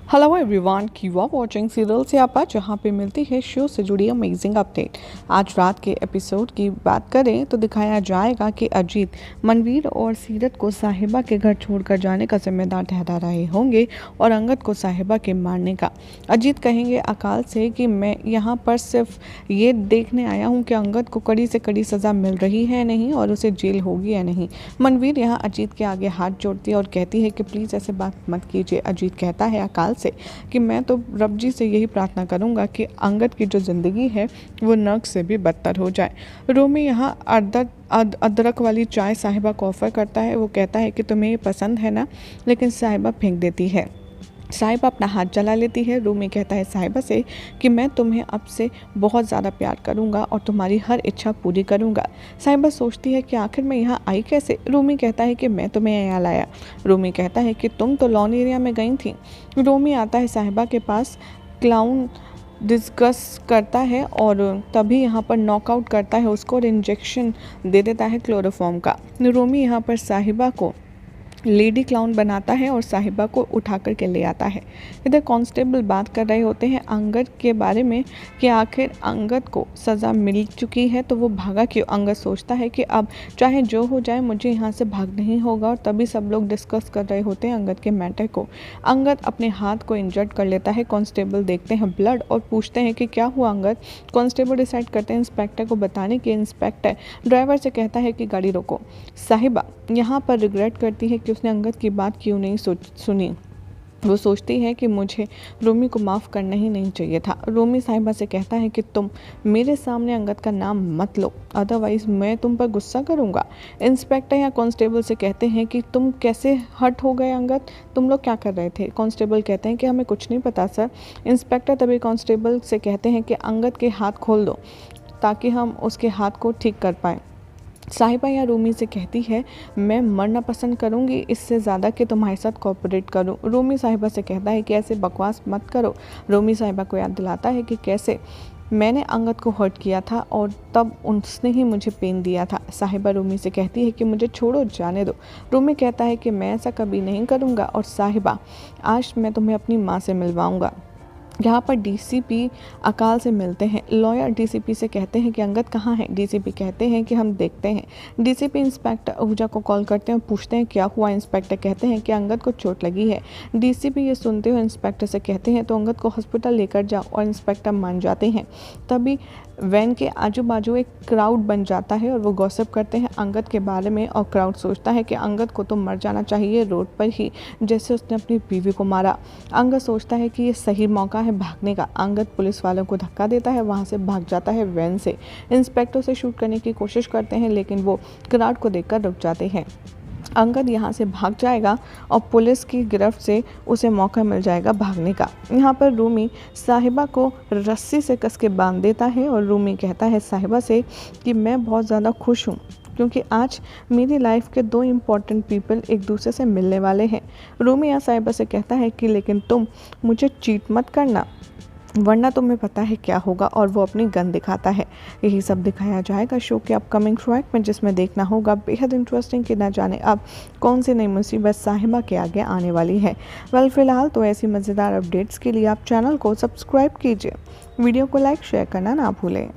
Hello everyone, you are watching serial Syapa, जहां पे मिलती है शो से जुड़ी अमेजिंग अपडेट। आज रात के एपिसोड की बात करें तो दिखाया जाएगा कि अजीत मनवीर और सीरत को साहिबा के घर छोड़कर जाने का जिम्मेदार ठहरा रहे होंगे और अंगद को साहिबा के मारने का। अजीत कहेंगे अकाल से कि मैं यहाँ पर सिर्फ ये देखने आया हूँ कि अंगद को कड़ी से कड़ी सज़ा मिल रही है नहीं और उसे जेल होगी या नहीं। मनवीर यहाँ अजीत के आगे हाथ जोड़ती है और कहती है कि प्लीज़ ऐसे बात मत कीजिए। अजीत कहता है अकाल से कि मैं तो रब जी से यही प्रार्थना करूंगा कि अंगद की जो ज़िंदगी है वो नर्क से भी बदतर हो जाए। रोमी यहाँ अदरक वाली चाय साहिबा को ऑफ़र करता है। वो कहता है कि तुम्हें ये पसंद है ना, लेकिन साहिबा फेंक देती है। साहिबा अपना हाथ जला लेती है। रूमी कहता है साहिबा से कि मैं तुम्हें अब से बहुत ज़्यादा प्यार करूंगा और तुम्हारी हर इच्छा पूरी करूंगा। साहिबा सोचती है कि आखिर मैं यहाँ आई कैसे। रूमी कहता है कि मैं तुम्हें यहाँ लाया। रूमी कहता है कि तुम तो लॉन एरिया में गई थी। रूमी आता है साहिबा के पास, क्लाउन डिस्कस करता है और तभी यहाँ पर नॉकआउट करता है उसको और इंजेक्शन दे देता है क्लोरोफॉर्म का। रूमी यहाँ पर साहिबा को लेडी क्लाउन बनाता है और साहिबा को उठा कर के ले आता है। इधर कांस्टेबल बात कर रहे होते हैं अंगद के बारे में कि आखिर अंगद को सज़ा मिल चुकी है तो वो भागा क्यों। अंगद सोचता है कि अब चाहे जो हो जाए मुझे यहाँ से भागना ही होगा और तभी सब लोग डिस्कस कर रहे होते हैं अंगद के मैटर को। अंगद अपने हाथ को इंजर्ड कर लेता है। कांस्टेबल देखते हैं ब्लड और पूछते हैं कि क्या हुआ अंगद। कांस्टेबल डिसाइड करते हैं इंस्पेक्टर को बताने के। इंस्पेक्टर ड्राइवर से कहता है कि गाड़ी रोको। साहिबा यहाँ पर रिग्रेट करती है कि उसने अंगद की बात क्यों नहीं सुनी। वो सोचती है कि मुझे रोमी को माफ़ करना ही नहीं चाहिए था। रोमी साहिबा से कहता है कि तुम मेरे सामने अंगद का नाम मत लो, अदरवाइज़ मैं तुम पर गुस्सा करूँगा। इंस्पेक्टर या कांस्टेबल से कहते हैं कि तुम कैसे हर्ट हो गए अंगद, तुम लोग क्या कर रहे थे। कांस्टेबल कहते हैं कि हमें कुछ नहीं पता सर। इंस्पेक्टर तभी कांस्टेबल से कहते हैं कि अंगद के हाथ खोल दो ताकि हम उसके हाथ को ठीक कर पाएँ। साहिबा या रूमी से कहती है मैं मरना पसंद करूंगी इससे ज़्यादा कि तुम्हारे साथ कोऑपरेट करूं। रूमी साहिबा से कहता है कि ऐसे बकवास मत करो। रूमी साहिबा को याद दिलाता है कि कैसे मैंने अंगद को हर्ट किया था और तब उसने ही मुझे पेन दिया था। साहिबा रूमी से कहती है कि मुझे छोड़ो, जाने दो। रूमी कहता है कि मैं ऐसा कभी नहीं करूँगा और साहिबा आज मैं तुम्हें अपनी माँ से मिलवाऊँगा। यहाँ पर डीसीपी अकाल से मिलते हैं। लॉयर डीसीपी से कहते हैं कि अंगद कहाँ है। डीसीपी कहते हैं कि हम देखते हैं। डीसीपी इंस्पेक्टर आहूजा को कॉल करते हैं और पूछते हैं क्या हुआ। इंस्पेक्टर कहते हैं कि अंगद को चोट लगी है। डीसीपी ये सुनते हुए इंस्पेक्टर से कहते हैं तो अंगद को हॉस्पिटल लेकर जाओ और इंस्पेक्टर मान जाते हैं। तभी वैन के आजू बाजू एक क्राउड बन जाता है और वो गॉसिप करते हैं अंगद के बारे में और क्राउड सोचता है कि अंगद को तो मर जाना चाहिए रोड पर ही, जैसे उसने अपनी बीवी को मारा। अंगद सोचता है कि ये सही मौका है भागने का। अंगद पुलिस वालों को धक्का देता है, वहाँ से भाग जाता है वैन से। इंस्पेक्टर से शूट करने की कोशिश करते हैं लेकिन वो क्राउड को देखकर रुक जाते हैं। अंगद यहाँ से भाग जाएगा और पुलिस की गिरफ्त से उसे मौका मिल जाएगा भागने का। यहाँ पर रूमी साहिबा को रस्सी से कस के बांध देता है और रूमी कहता है साहिबा से कि मैं बहुत ज़्यादा खुश हूँ क्योंकि आज मेरी लाइफ के दो इम्पॉर्टेंट पीपल एक दूसरे से मिलने वाले हैं। रूमी यहाँ साहिबा से कहता है कि लेकिन तुम मुझे चीट मत करना वरना तुम्हें पता है क्या होगा, और वो अपनी गन दिखाता है। यही सब दिखाया जाएगा शो के अपकमिंग ट्रैक में, जिसमें देखना होगा बेहद इंटरेस्टिंग कि ना जाने अब कौन सी नई मुसीबत साहिबा के आगे आने वाली है। फिलहाल तो ऐसी मज़ेदार अपडेट्स के लिए आप चैनल को सब्सक्राइब कीजिए, वीडियो को लाइक शेयर करना ना भूलें।